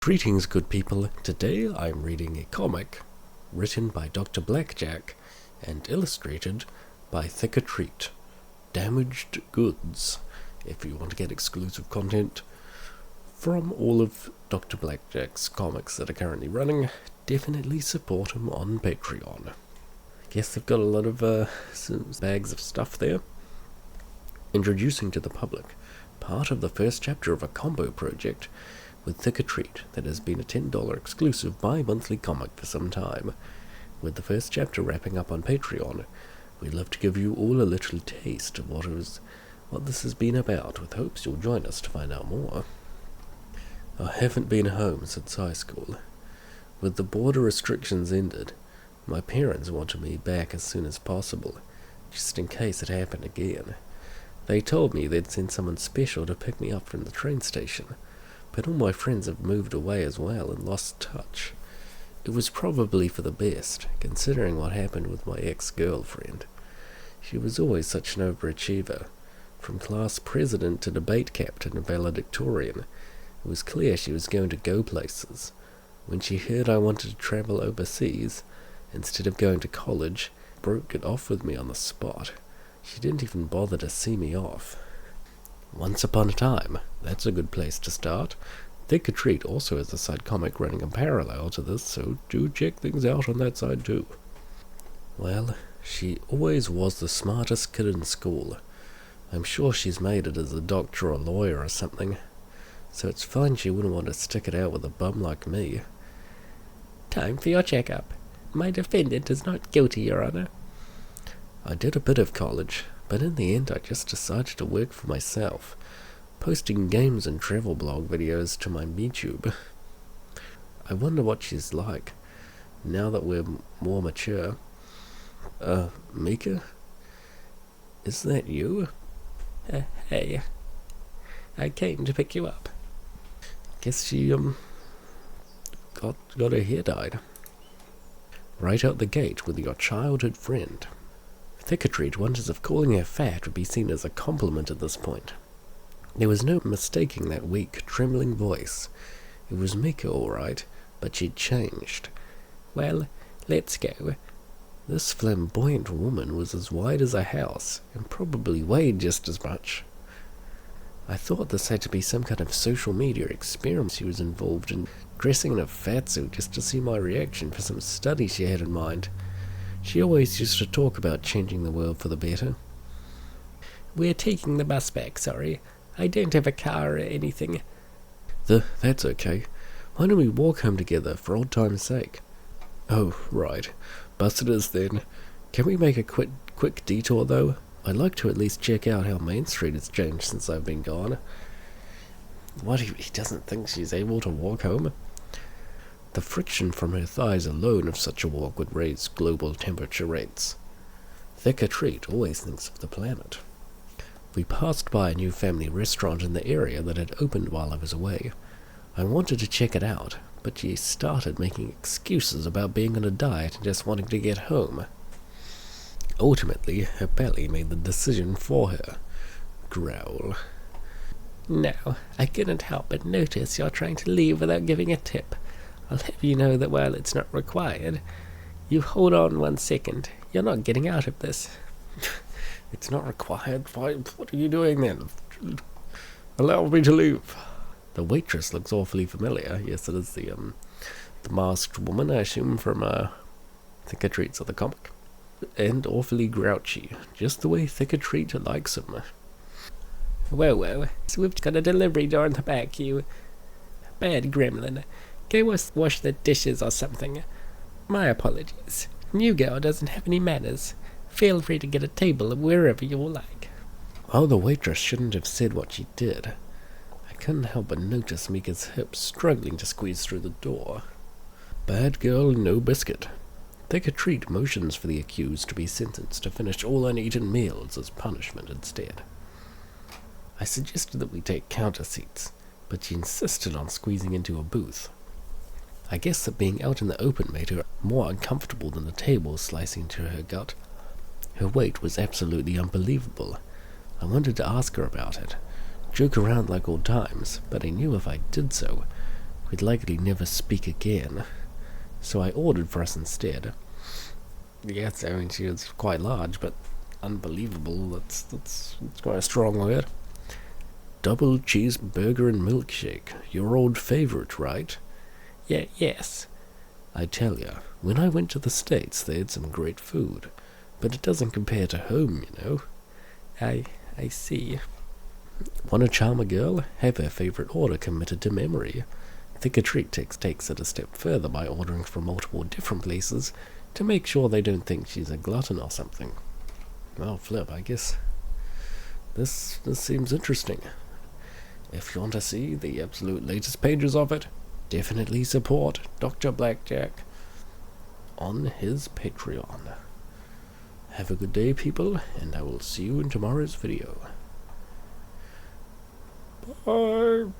Greetings, good people. Today I'm reading a comic written by Dr. Blackjack and illustrated by Thick a Treat. Damaged Goods. If you want to get exclusive content from all of Dr. Blackjack's comics that are currently running, definitely support him on Patreon. I guess they've got a lot of some bags of stuff there. Introducing to the public part of the first chapter of a combo project with Thick a Treat that has been a $10 exclusive bi-monthly comic for some time. With the first chapter wrapping up on Patreon, we'd love to give you all a little taste of what this has been about, with hopes you'll join us to find out more. I haven't been home since high school. With the border restrictions ended, my parents wanted me back as soon as possible, just in case it happened again. They told me they'd send someone special to pick me up from the train station, but all my friends have moved away as well and lost touch. It was probably for the best, considering what happened with my ex-girlfriend. She was always such an overachiever. From class president to debate captain and valedictorian, it was clear she was going to go places. When she heard I wanted to travel overseas, instead of going to college, broke it off with me on the spot. She didn't even bother to see me off. Once Upon a Time, that's a good place to start. Thick a Treat also has a side comic running in parallel to this, so do check things out on that side too. Well, she always was the smartest kid in school. I'm sure she's made it as a doctor or lawyer or something, so it's fine she wouldn't want to stick it out with a bum like me. Time for your checkup. My defendant is not guilty, Your Honor. I did a bit of college, but in the end I just decided to work for myself, posting games and travel blog videos to my YouTube. I wonder what she's like, now that we're more mature. Mika? Is that you? Hey. I came to pick you up. Guess she, got her hair dyed. Right out the gate with your childhood friend. Thick a Treat wonders if calling her fat would be seen as a compliment at this point. There was no mistaking that weak, trembling voice. It was Mika, all right, but she'd changed. Well, let's go. This flamboyant woman was as wide as a house, and probably weighed just as much. I thought this had to be some kind of social media experiment she was involved in, dressing in a fatsuit just to see my reaction for some study she had in mind. She always used to talk about changing the world for the better. We're taking the bus back, sorry. I don't have a car or anything. That's okay. Why don't we walk home together, for old time's sake? Oh, right. Bus it is then. Can we make a quick detour, though? I'd like to at least check out how Main Street has changed since I've been gone. What, he doesn't think she's able to walk home? The friction from her thighs alone of such a walk would raise global temperature rates. Thick a Treat always thinks of the planet. We passed by a new family restaurant in the area that had opened while I was away. I wanted to check it out, but she started making excuses about being on a diet and just wanting to get home. Ultimately, her belly made the decision for her. Growl. No, I couldn't help but notice you're trying to leave without giving a tip. I'll have you know that while it's not required, you hold on 1 second. You're not getting out of this. It's not required? Why, what are you doing then? Allow me to leave. The waitress looks awfully familiar. Yes, it is the masked woman, I assume, from Thick a Treat's other comic. And awfully grouchy, just the way Thick a Treat likes him. Whoa, so we've got a delivery door in the back, you bad gremlin. Go wash the dishes or something. My apologies. New girl doesn't have any manners. Feel free to get a table wherever you like. Oh, the waitress shouldn't have said what she did. I couldn't help but notice Mika's hips struggling to squeeze through the door. Bad girl, no biscuit. Thick a Treat motions for the accused to be sentenced to finish all uneaten meals as punishment instead. I suggested that we take counter seats, but she insisted on squeezing into a booth. I guess that being out in the open made her more uncomfortable than the table slicing to her gut. Her weight was absolutely unbelievable. I wanted to ask her about it, joke around like old times, but I knew if I did so, we'd likely never speak again, so I ordered for us instead. Yes, I mean, she was quite large, but unbelievable, that's quite a strong word. Double cheeseburger and milkshake, your old favorite, right? Yeah, yes. I tell ya, when I went to the States, they had some great food, but it doesn't compare to home, you know. I see. Want to charm a girl? Have her favorite order committed to memory. Think a treat takes it a step further by ordering from multiple different places to make sure they don't think she's a glutton or something. Well, Flip, I guess this seems interesting. If you want to see the absolute latest pages of it, definitely support Dr. Blackjack on his Patreon. Have a good day, people, and I will see you in tomorrow's video. Bye.